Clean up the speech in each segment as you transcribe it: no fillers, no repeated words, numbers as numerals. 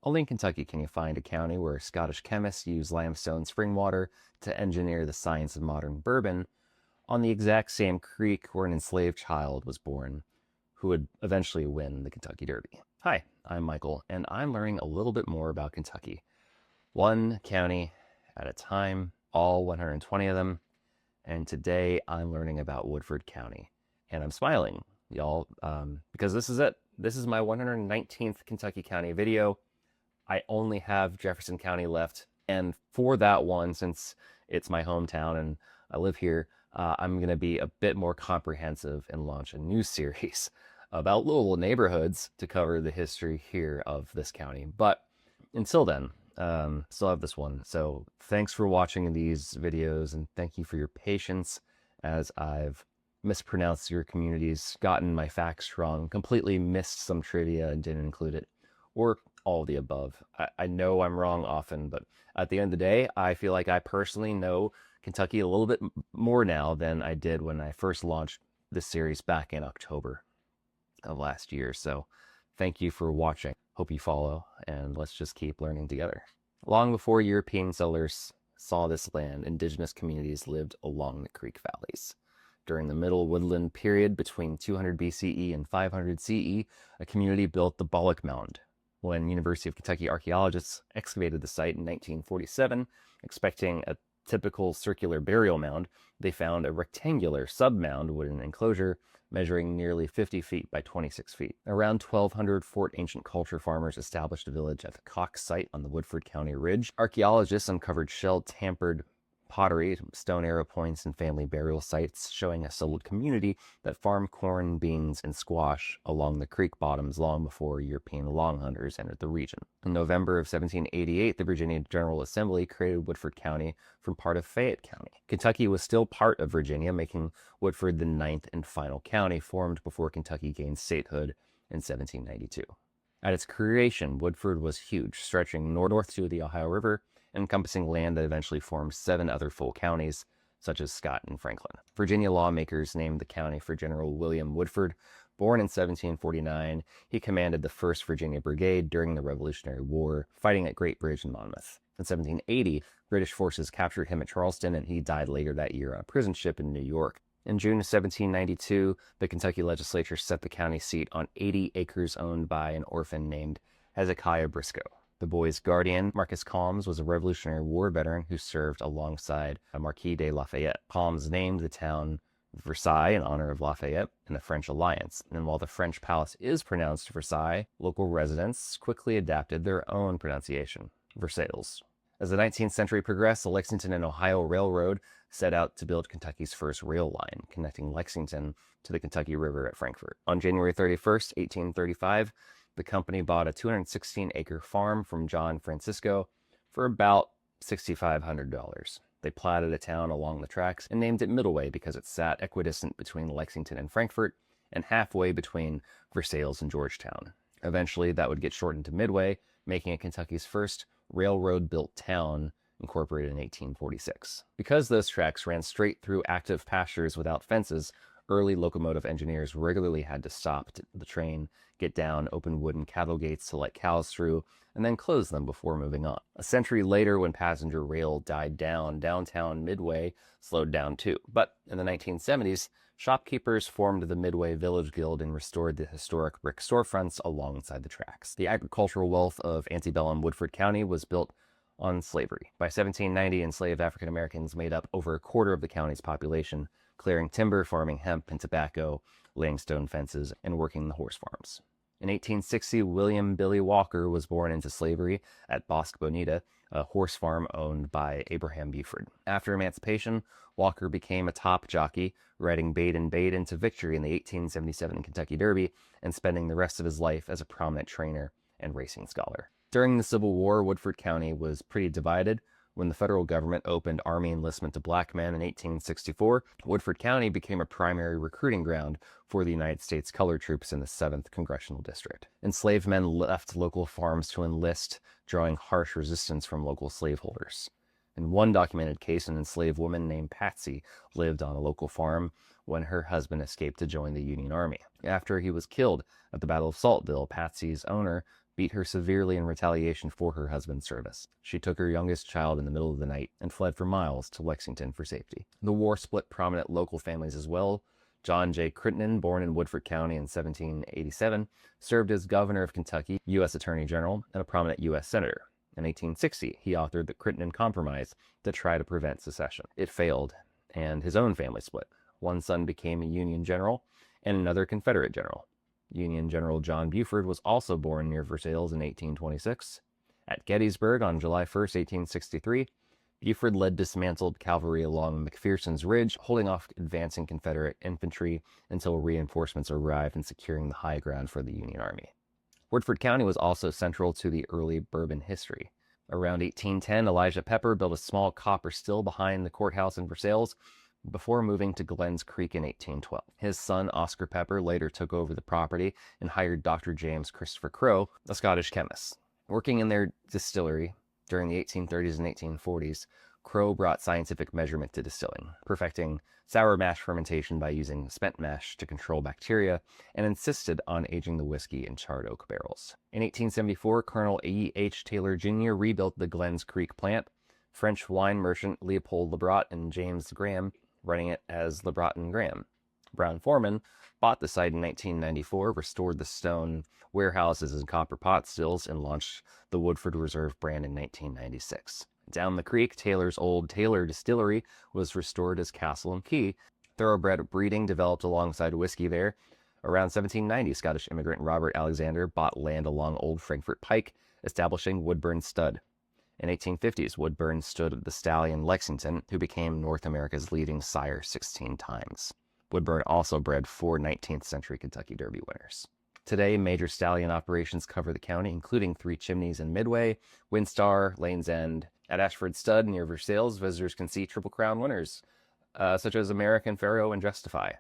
Only in Kentucky can you find a county where Scottish chemists use limestone spring water to engineer the science of modern bourbon on the exact same creek where an enslaved child was born who would eventually win the Kentucky Derby. Hi, I'm Michael, and I'm learning a little bit more about Kentucky. One county at a time, all 120 of them, and today I'm learning about Woodford County. And I'm smiling, y'all, because this is it. This is my 119th Kentucky County video. I only have Jefferson County left, and for that one, since it's my hometown and I live here, I'm going to be a bit more comprehensive and launch a new series about little neighborhoods to cover the history here of this county. But until then, still have this one. So thanks for watching these videos, and thank you for your patience as I've mispronounced your communities, gotten my facts wrong, completely missed some trivia and didn't include it, or all of the above. I know I'm wrong often, but at the end of the day, I feel like I personally know Kentucky a little bit more now than I did when I first launched this series back in October of last year. So thank you for watching. Hope you follow, and let's just keep learning together. Long before European settlers saw this land, indigenous communities lived along the creek valleys. During the Middle Woodland period between 200 BCE and 500 CE, a community built the Bollock Mound. When University of Kentucky archaeologists excavated the site in 1947, expecting a typical circular burial mound, they found a rectangular sub-mound wooden enclosure measuring nearly 50 feet by 26 feet. Around 1200, Fort Ancient Culture farmers established a village at the Cox site on the Woodford County Ridge. Archaeologists uncovered shell-tampered pottery, stone arrow points, and family burial sites, showing a settled community that farmed corn, beans, and squash along the creek bottoms long before European long hunters entered the region. In November of 1788, the Virginia General Assembly created Woodford County from part of Fayette County. Kentucky was still part of Virginia, making Woodford the ninth and final county formed before Kentucky gained statehood in 1792. At its creation, Woodford was huge, stretching north to the Ohio River, encompassing land that eventually formed 7 other full counties, such as Scott and Franklin. Virginia lawmakers named the county for General William Woodford. Born in 1749, he commanded the 1st Virginia Brigade during the Revolutionary War, fighting at Great Bridge and Monmouth. In 1780, British forces captured him at Charleston, and he died later that year on a prison ship in New York. In June 1792, the Kentucky legislature set the county seat on 80 acres owned by an orphan named Hezekiah Briscoe. The boy's guardian, Marcus Calmes, was a Revolutionary War veteran who served alongside Marquis de Lafayette. Calmes named the town Versailles in honor of Lafayette and the French alliance. And while the French palace is pronounced Versailles, local residents quickly adapted their own pronunciation, Versailles. As the 19th century progressed, the Lexington and Ohio Railroad set out to build Kentucky's first rail line, connecting Lexington to the Kentucky River at Frankfort. On January 31st, 1835, the company bought a 216-acre farm from John Francisco for about $6,500. They platted a town along the tracks and named it Middleway because it sat equidistant between Lexington and Frankfort and halfway between Versailles and Georgetown. Eventually, that would get shortened to Midway, making it Kentucky's first railroad-built town, incorporated in 1846. Because those tracks ran straight through active pastures without fences, early locomotive engineers regularly had to stop the train, get down, open wooden cattle gates to let cows through, and then close them before moving on. A century later, when passenger rail died down, downtown Midway slowed down too. But in the 1970s, shopkeepers formed the Midway Village Guild and restored the historic brick storefronts alongside the tracks. The agricultural wealth of antebellum Woodford County was built on slavery. By 1790, enslaved African Americans made up over a quarter of the county's population, clearing timber, farming hemp and tobacco, laying stone fences, and working the horse farms. In 1860, William Billy Walker was born into slavery at Bosque Bonita, a horse farm owned by Abraham Buford. After emancipation, Walker became a top jockey, riding Bade and Bade into victory in the 1877 Kentucky Derby and spending the rest of his life as a prominent trainer and racing scholar. During the Civil War, Woodford County was pretty divided. When the federal government opened Army enlistment to black men in 1864, Woodford County became a primary recruiting ground for the United States colored troops in the 7th Congressional District. Enslaved men left local farms to enlist, drawing harsh resistance from local slaveholders. In one documented case, an enslaved woman named Patsy lived on a local farm when her husband escaped to join the Union Army. After he was killed at the Battle of Saltville, Patsy's owner beat her severely in retaliation for her husband's service. She took her youngest child in the middle of the night and fled for miles to Lexington for safety. The war split prominent local families as well. John J. Crittenden, born in Woodford County in 1787, served as governor of Kentucky, U.S. Attorney General, and a prominent U.S. Senator. In 1860, he authored the Crittenden Compromise to try to prevent secession. It failed, and his own family split. One son became a Union general, and another Confederate general. Union General John Buford was also born near Versailles in 1826. At Gettysburg on July 1st, 1863, Buford led dismantled cavalry along McPherson's Ridge, holding off advancing Confederate infantry until reinforcements arrived and securing the high ground for the Union Army. Woodford County was also central to the early bourbon history. Around 1810, Elijah Pepper built a small copper still behind the courthouse in Versailles before moving to Glens Creek in 1812. His son, Oscar Pepper, later took over the property and hired Dr. James Christopher Crowe, a Scottish chemist. Working in their distillery during the 1830s and 1840s, Crowe brought scientific measurement to distilling, perfecting sour mash fermentation by using spent mash to control bacteria, and insisted on aging the whiskey in charred oak barrels. In 1874, Colonel E. H. Taylor Jr. rebuilt the Glens Creek plant. French wine merchant Leopold Lebrat and James Graham running it as Lebrat and Graham. Brown-Forman bought the site in 1994, restored the stone warehouses and copper pot stills, and launched the Woodford Reserve brand in 1996. Down the creek, Taylor's old Taylor Distillery was restored as Castle and Key. Thoroughbred breeding developed alongside whiskey there. Around 1790, Scottish immigrant Robert Alexander bought land along Old Frankfort Pike, establishing Woodburn Stud. In 1850s, Woodburn stood the stallion Lexington, who became North America's leading sire 16 times. Woodburn also bred 4 19th century Kentucky Derby winners. Today, major stallion operations cover the county, including Three Chimneys in Midway, Windstar, Lane's End. At Ashford Stud near Versailles, visitors can see Triple Crown winners, such as American Pharoah and Justify.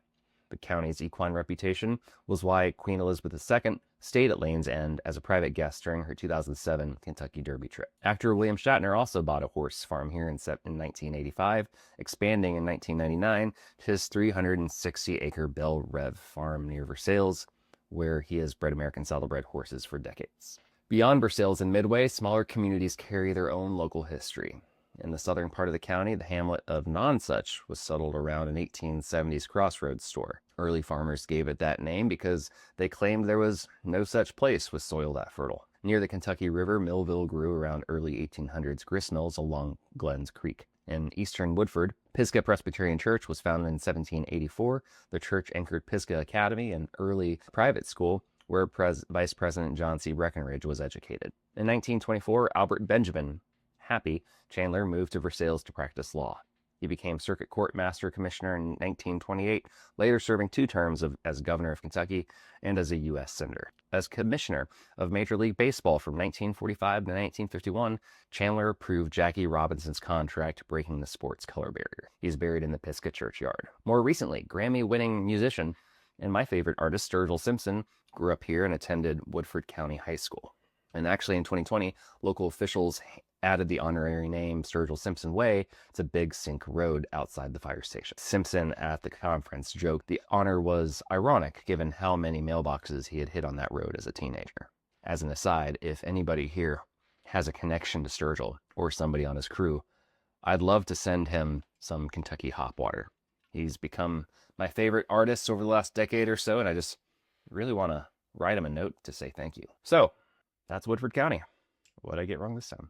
The county's equine reputation was why Queen Elizabeth II stayed at Lane's End as a private guest during her 2007 Kentucky Derby trip. Actor William Shatner also bought a horse farm here in 1985, expanding in 1999 to his 360-acre Belle Reve farm near Versailles, where he has bred American saddlebred horses for decades. Beyond Versailles and Midway, smaller communities carry their own local history. In the southern part of the county, the hamlet of Nonsuch was settled around an 1870s crossroads store. Early farmers gave it that name because they claimed there was no such place with soil that fertile. Near the Kentucky River, Millville grew around early 1800s gristmills along Glens Creek. In eastern Woodford, Pisgah Presbyterian Church was founded in 1784. The church anchored Pisgah Academy, an early private school where Vice President John C. Breckinridge was educated. In 1924, Albert Benjamin Happy Chandler moved to Versailles to practice law. He became Circuit Court Master Commissioner in 1928, later serving 2 terms as Governor of Kentucky and as a U.S. Senator. As Commissioner of Major League Baseball from 1945 to 1951, Chandler approved Jackie Robinson's contract, breaking the sport's color barrier. He's buried in the Pisgah churchyard. More recently, Grammy-winning musician and my favorite artist, Sturgill Simpson, grew up here and attended Woodford County High School. And actually in 2020, local officials added the honorary name Sturgill Simpson Way to Big Sink Road outside the fire station. Simpson at the conference joked the honor was ironic given how many mailboxes he had hit on that road as a teenager. As an aside, if anybody here has a connection to Sturgill or somebody on his crew, I'd love to send him some Kentucky hop water. He's become my favorite artist over the last decade or so, and I just really want to write him a note to say thank you. So, that's Woodford County. What'd I get wrong this time?